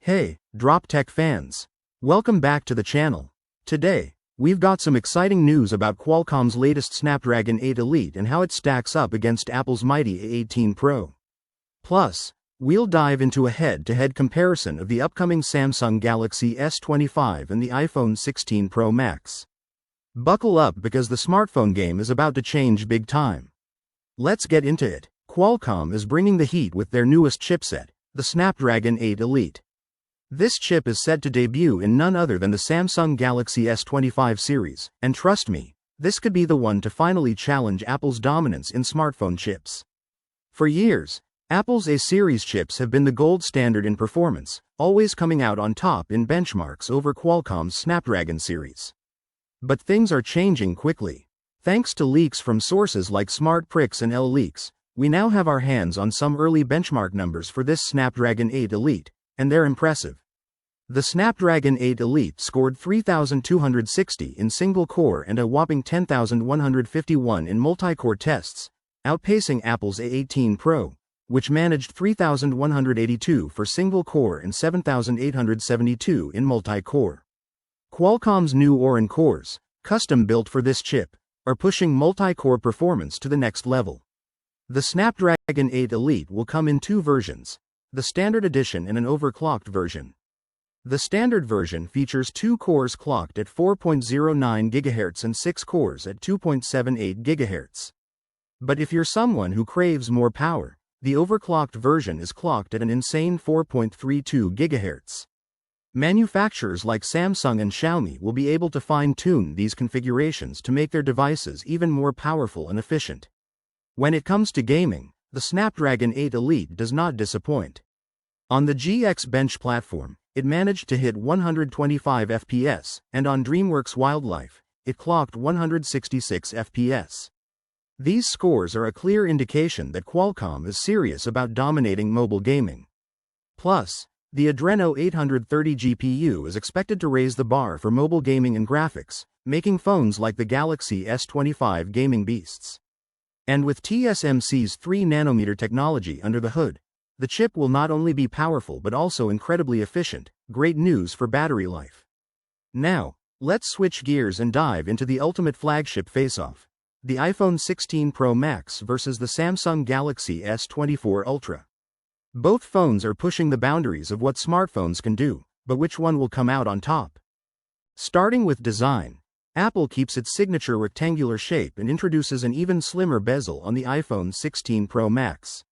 Hey, Drop Tech fans! Welcome back to the channel. Today, we've got some exciting news about Qualcomm's latest Snapdragon 8 Elite and how it stacks up against Apple's mighty A18 Pro. Plus, we'll dive into a head-to-head comparison of the upcoming Samsung Galaxy S25 and the iPhone 16 Pro Max. Buckle up because the smartphone game is about to change big time. Let's get into it. Qualcomm is bringing the heat with their newest chipset, the Snapdragon 8 Elite. This chip is set to debut in none other than the Samsung Galaxy S25 series, and trust me, this could be the one to finally challenge Apple's dominance in smartphone chips. For years, Apple's A-series chips have been the gold standard in performance, always coming out on top in benchmarks over Qualcomm's Snapdragon series. But things are changing quickly. Thanks to leaks from sources like SmartPrix and L-Leaks, we now have our hands on some early benchmark numbers for this Snapdragon 8 Elite, and they're impressive. The Snapdragon 8 Elite scored 3,260 in single-core and a whopping 10,151 in multi-core tests, outpacing Apple's A18 Pro, which managed 3,182 for single-core and 7,872 in multi-core. Qualcomm's new Orin cores, custom-built for this chip, are pushing multi-core performance to the next level. The Snapdragon 8 Elite will come in two versions, the Standard Edition and an overclocked version. The standard version features 2 cores clocked at 4.09 GHz and 6 cores at 2.78 GHz. But if you're someone who craves more power, the overclocked version is clocked at an insane 4.32 GHz. Manufacturers like Samsung and Xiaomi will be able to fine-tune these configurations to make their devices even more powerful and efficient. When it comes to gaming, the Snapdragon 8 Elite does not disappoint. On the GX Bench platform, it managed to hit 125 FPS, and on DreamWorks Wildlife, it clocked 166 FPS. These scores are a clear indication that Qualcomm is serious about dominating mobile gaming. Plus, the Adreno 830 GPU is expected to raise the bar for mobile gaming and graphics, making phones like the Galaxy S25 gaming beasts. And with TSMC's 3nm technology under the hood, the chip will not only be powerful but also incredibly efficient. Great news for battery life. Now, let's switch gears and dive into the ultimate flagship face-off, the iPhone 16 Pro Max versus the Samsung Galaxy S24 Ultra. Both phones are pushing the boundaries of what smartphones can do, but which one will come out on top? Starting with design, Apple keeps its signature rectangular shape and introduces an even slimmer bezel on the iPhone 16 Pro Max.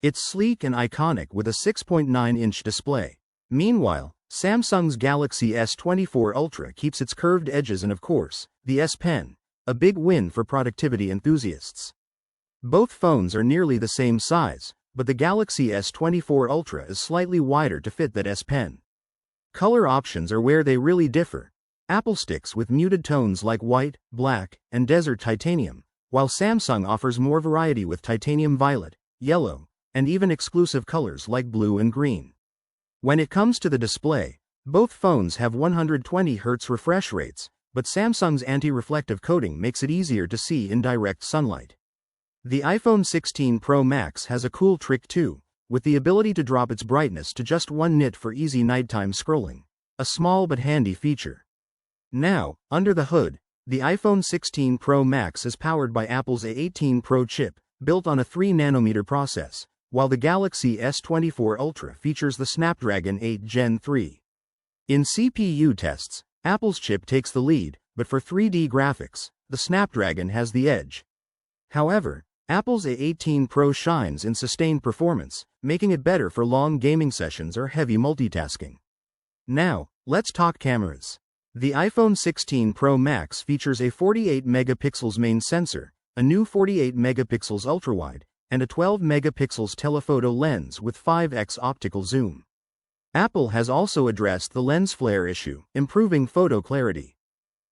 It's sleek and iconic with a 6.9-inch display. Meanwhile, Samsung's Galaxy S24 Ultra keeps its curved edges and of course, the S Pen, a big win for productivity enthusiasts. Both phones are nearly the same size, but the Galaxy S24 Ultra is slightly wider to fit that S Pen. Color options are where they really differ. Apple sticks with muted tones like white, black, and desert titanium, while Samsung offers more variety with titanium violet, yellow, and even exclusive colors like blue and green. When it comes to the display, both phones have 120 Hz refresh rates, but Samsung's anti-reflective coating makes it easier to see in direct sunlight. The iPhone 16 Pro Max has a cool trick too, with the ability to drop its brightness to just 1 nit for easy nighttime scrolling, a small but handy feature. Now, under the hood, the iPhone 16 Pro Max is powered by Apple's A18 Pro chip, built on a 3nm process, while the Galaxy S24 Ultra features the Snapdragon 8 Gen 3. In CPU tests, Apple's chip takes the lead, but for 3D graphics, the Snapdragon has the edge. However, Apple's A18 Pro shines in sustained performance, making it better for long gaming sessions or heavy multitasking. Now, let's talk cameras. The iPhone 16 Pro Max features a 48-megapixels main sensor, a new 48-megapixels ultrawide, and a 12-megapixels telephoto lens with 5x optical zoom. Apple has also addressed the lens flare issue, improving photo clarity.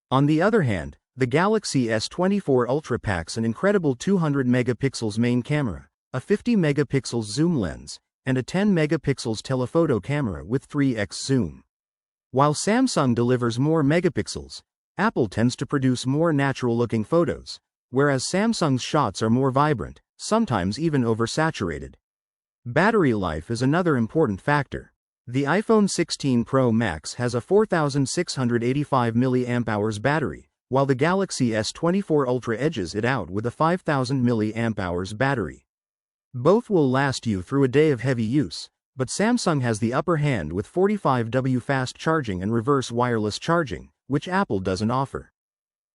On the other hand, the Galaxy S24 Ultra packs an incredible 200-megapixels main camera, a 50-megapixels zoom lens, and a 10-megapixels telephoto camera with 3x zoom. While Samsung delivers more megapixels, Apple tends to produce more natural-looking photos, whereas Samsung's shots are more vibrant, sometimes even oversaturated. Battery life is another important factor. The iPhone 16 Pro Max has a 4,685 mAh battery, while the Galaxy S24 Ultra edges it out with a 5,000 mAh battery. Both will last you through a day of heavy use, but Samsung has the upper hand with 45W fast charging and reverse wireless charging, which Apple doesn't offer.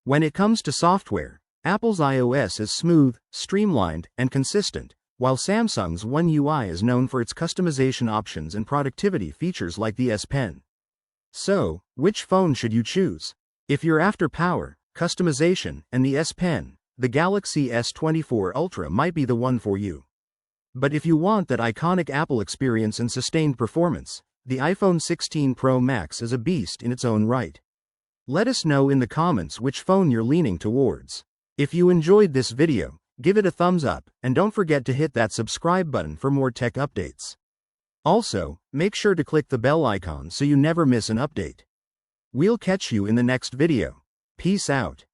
When it comes to software, Apple's iOS is smooth, streamlined, and consistent, while Samsung's One UI is known for its customization options and productivity features like the S Pen. So, which phone should you choose? If you're after power, customization, and the S Pen, the Galaxy S24 Ultra might be the one for you. But if you want that iconic Apple experience and sustained performance, the iPhone 16 Pro Max is a beast in its own right. Let us know in the comments which phone you're leaning towards. If you enjoyed this video, give it a thumbs up, and don't forget to hit that subscribe button for more tech updates. Also, make sure to click the bell icon so you never miss an update. We'll catch you in the next video. Peace out.